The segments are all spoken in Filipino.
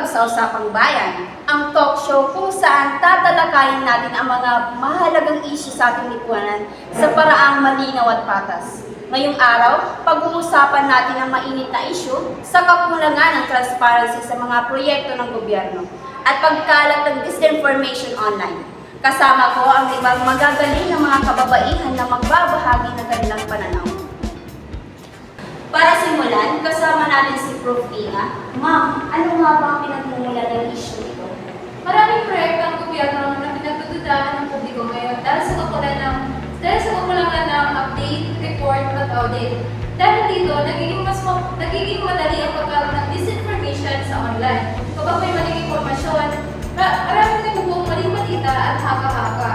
sa Usapang Bayan, ang talk show kung saan tatalakayin natin ang mga mahalagang issue sa ating lipunan sa paraang malinaw at patas. Ngayong araw, pag-uusapan natin ang mainit na issue sa kakulangan ng transparency sa mga proyekto ng gobyerno at pagkalat ng disinformation online. Kasama ko ang ibang magagaling na mga kababaihan na magbabahagi ng kanilang pananaw. Para simulan, kasama natin si Prof. Ina. Ma'am, ano nga ba ang pinagmumulan ng issue nito? Maraming proyekto ang gobyerno na pinagdududahan ng publiko ngayon dahil sa kakulangan ng update, report at audit. Dahil dito, nagiging madali ang pagkaroon ng disinformation sa online. Kapag may maling impormasyon, maraming nagbubuong maling balita at haka-haka.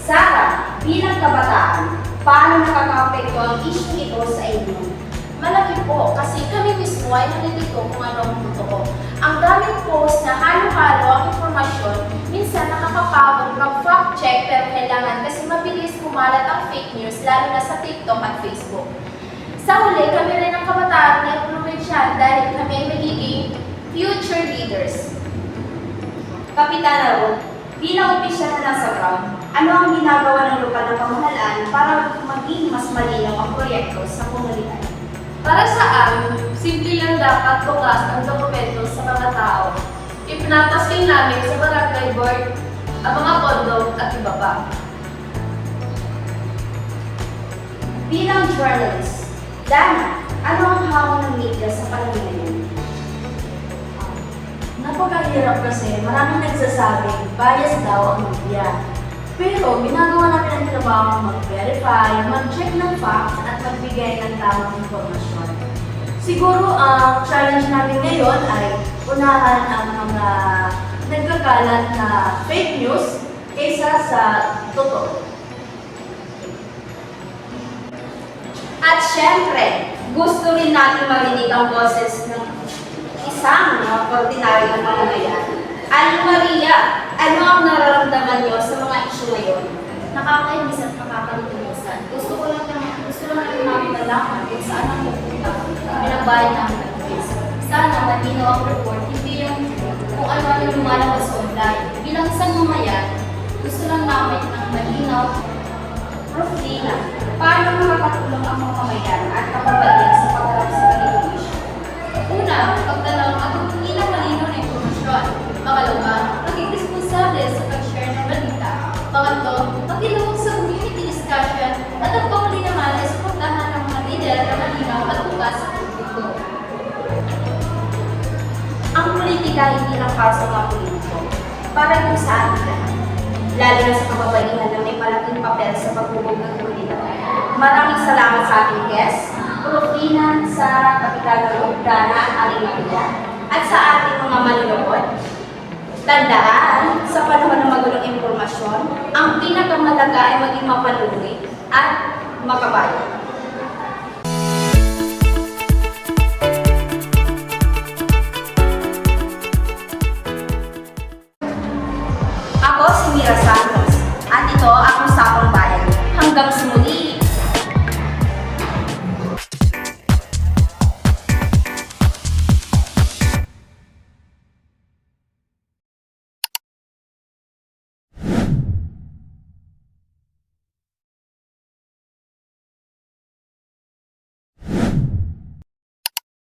Sarah, bilang kabataan, paano nakaka-apekto ang issue nito sa inyo? Malaki po kasi kami mismo ay nalilito kung ano ang totoo. Ang daming post na halo-halo ang informasyon, minsan nakakapagod mag-fact check pero kailangan kasi mabilis kumalat ang fake news lalo na sa TikTok at Facebook. Sa huli, kami rin ang kabataan na influensyan dahil kami ay magiging future leaders. Kapitana Ruth, bilang opisyal na nasa ground, ano ang ginagawa ng lokal na pamahalaan para maging mas malinaw ang proyekto sa komunidad? Para sa amin, simple lang dapat bukas ang dokumento sa mga tao. Ipinapasin namin sa barangay board ang mga pondo at iba pa. Bilang journalist, Dana, ano ang hamon ng media sa panahon ngayon? Napakahirap kasi maraming nagsasabing bias daw ang media. Pero ginagawa namin ang trabaho mag-verify, mag-check ng facts at magbigay ng tamang informasyon. Siguro ang challenge namin ngayon ay unahan ang mga nagkakalat na fake news kaysa sa totoo. At syempre, gusto rin natin marinig ang boses ng isang ordinaryong mamamayan. Aling Maria, ano ang nararamdaman niyo sa mga issue ngayon? Nakakainis at nakakalito minsan. Gusto lang namin malaman kung saan ang pupunta ang binabayad namin ng fees. Sana malinaw ang report, hindi yung kung ano-ano yung lumalabas online. Bilang isang mamayan, gusto lang namin ng malinaw. Prof. Lina, paano makakatulong ang mamamayan at kababayan sa pagharap sa ganitong issue? Una, pagtanong at hindi na malinaw na informasyon. Pangalawa, maging responsable sa pag-share ng balita. Pangatlo, magdilawag sa community discussion. At ang panghuli naman ay suportahan ng mga leader na malinaw at bukas sa publiko. Ang politika hindi lang para sa mga politiko, para din sa ating lahat. Lalo na sa kababaihan na may malaking papel sa pagbubog ng komunidad. Maraming salamat sa ating guests, Prof. Lina, Sarah, Kapitana Ruth, Dana, at Aling Maria, at sa ating mga manunood. Tandaan, sa panahon ng magulong impormasyon, ang pinakamalaga ay maging mapanuri at makabayan. Ako si Mira Santos.